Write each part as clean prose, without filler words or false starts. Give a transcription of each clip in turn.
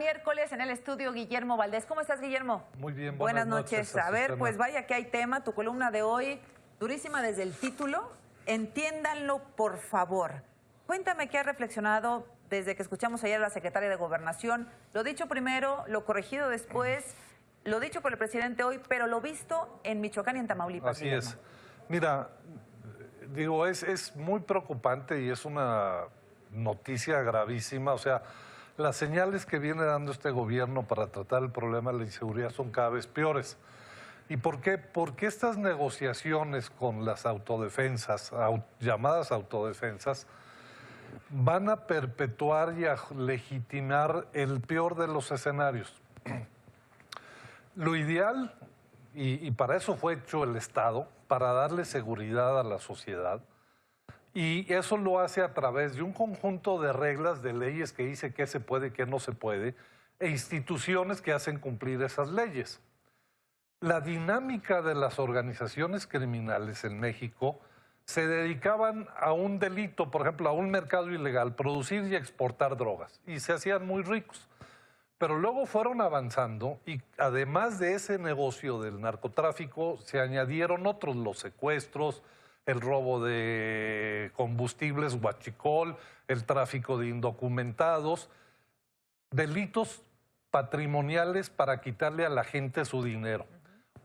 miércoles en el estudio Guillermo Valdés. ¿Cómo estás, Guillermo? Muy bien, buenas noches. A ver, pues vaya que hay tema. Tu columna de hoy, durísima desde el título. Entiéndanlo, por favor. Cuéntame qué has reflexionado desde que escuchamos ayer a la secretaria de Gobernación. Lo dicho primero, lo corregido después, lo dicho por el presidente hoy, pero lo visto en Michoacán y en Tamaulipas. Así es. Mira, digo, es muy preocupante y es una noticia gravísima. O sea, las señales que viene dando este gobierno para tratar el problema de la inseguridad son cada vez peores. ¿Y por qué? Porque estas negociaciones con las autodefensas, llamadas autodefensas, van a perpetuar y a legitimar el peor de los escenarios. Lo ideal, y para eso fue hecho el Estado, para darle seguridad a la sociedad, y eso lo hace a través de un conjunto de reglas, de leyes que dice qué se puede y qué no se puede, e instituciones que hacen cumplir esas leyes. La dinámica de las organizaciones criminales en México se dedicaban a un delito, por ejemplo, a un mercado ilegal, producir y exportar drogas, y se hacían muy ricos. Pero luego fueron avanzando y además de ese negocio del narcotráfico se añadieron otros, los secuestros, el robo de combustibles, huachicol, el tráfico de indocumentados, delitos patrimoniales para quitarle a la gente su dinero,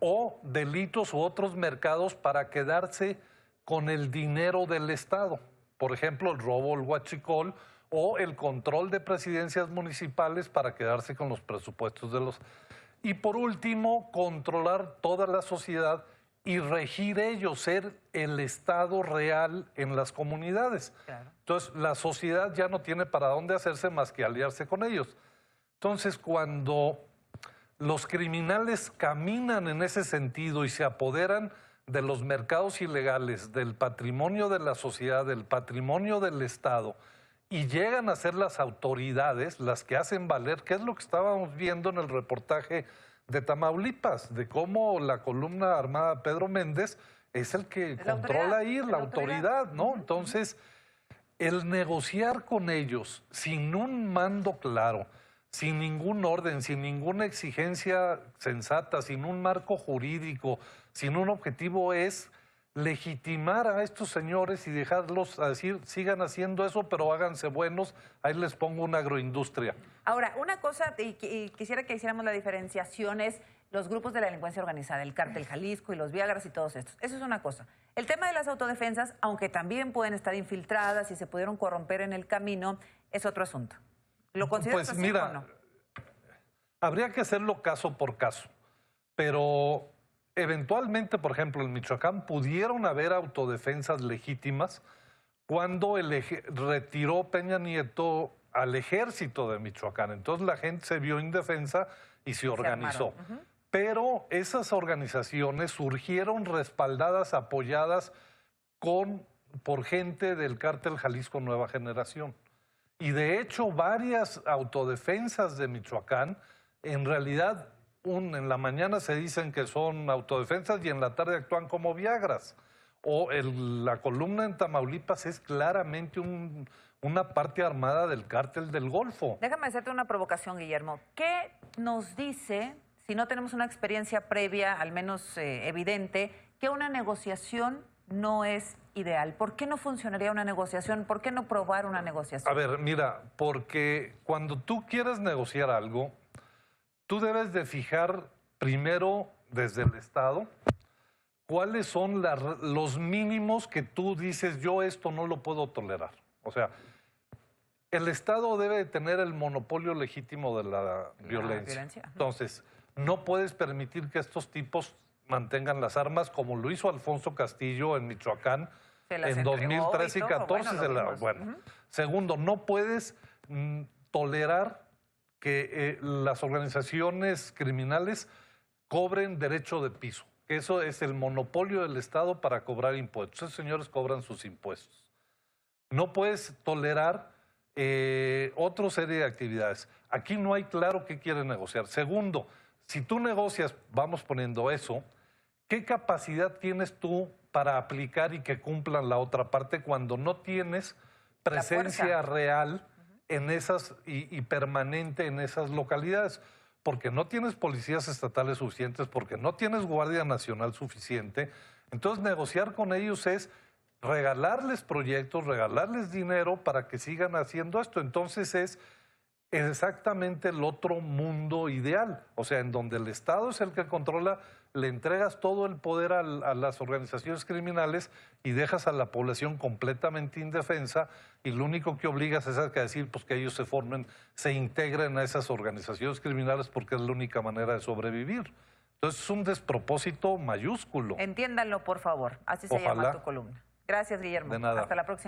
o delitos u otros mercados para quedarse con el dinero del Estado. Por ejemplo, el robo, el huachicol, o el control de presidencias municipales para quedarse con los presupuestos de los... Y por último, controlar toda la sociedad y regir ellos, ser el Estado real en las comunidades. Claro. Entonces, la sociedad ya no tiene para dónde hacerse más que aliarse con ellos. Entonces, cuando los criminales caminan en ese sentido y se apoderan de los mercados ilegales, del patrimonio de la sociedad, del patrimonio del Estado, y llegan a ser las autoridades las que hacen valer, que es lo que estábamos viendo en el reportaje de Tamaulipas, de cómo la columna armada Pedro Méndez es el que controla ahí la autoridad, ¿no? Entonces, el negociar con ellos sin un mando claro, sin ningún orden, sin ninguna exigencia sensata, sin un marco jurídico, sin un objetivo, es legitimar a estos señores y dejarlos a decir, sigan haciendo eso, pero háganse buenos, ahí les pongo una agroindustria. Ahora, una cosa, y quisiera que hiciéramos la diferenciación, es los grupos de la delincuencia organizada, el Cártel Jalisco y los Viagras y todos estos. Eso es una cosa. El tema de las autodefensas, aunque también pueden estar infiltradas y se pudieron corromper en el camino, es otro asunto. ¿Lo consideras pues así mira, o no? Habría que hacerlo caso por caso, pero eventualmente, por ejemplo, en Michoacán pudieron haber autodefensas legítimas cuando retiró Peña Nieto al ejército de Michoacán. Entonces la gente se vio indefensa y se organizó. Pero esas organizaciones surgieron respaldadas, apoyadas por gente del Cártel Jalisco Nueva Generación. Y de hecho varias autodefensas de Michoacán, en realidad en la mañana se dicen que son autodefensas y en la tarde actúan como Viagras. O la columna en Tamaulipas es claramente una parte armada del Cártel del Golfo. Déjame hacerte una provocación, Guillermo. ¿Qué nos dice, si no tenemos una experiencia previa, al menos evidente, que una negociación no es ideal? ¿Por qué no funcionaría una negociación? ¿Por qué no probar una negociación? A ver, mira, porque cuando tú quieres negociar algo, tú debes de fijar primero desde el Estado cuáles son los mínimos que tú dices, yo esto no lo puedo tolerar. O sea, el Estado debe de tener el monopolio legítimo de la violencia. Entonces, no puedes permitir que estos tipos mantengan las armas como lo hizo Alfonso Castillo en Michoacán en 2013 y 2014. Segundo, no puedes tolerar que las organizaciones criminales cobren derecho de piso. Eso es el monopolio del Estado para cobrar impuestos. Esos señores cobran sus impuestos. No puedes tolerar otra serie de actividades. Aquí no hay claro qué quieren negociar. Segundo, si tú negocias, vamos poniendo eso, ¿qué capacidad tienes tú para aplicar y que cumplan la otra parte cuando no tienes presencia real en esas y permanente en esas localidades, porque no tienes policías estatales suficientes, porque no tienes Guardia Nacional suficiente. Entonces, negociar con ellos es regalarles proyectos, regalarles dinero para que sigan haciendo esto. Entonces, es exactamente el otro mundo ideal, o sea, en donde el Estado es el que controla, le entregas todo el poder a las organizaciones criminales y dejas a la población completamente indefensa, y lo único que obligas es a decir pues, que ellos se formen, se integren a esas organizaciones criminales porque es la única manera de sobrevivir. Entonces es un despropósito mayúsculo. Entiéndanlo, por favor. Así se llama tu columna. Gracias, Guillermo. De nada. Hasta la próxima.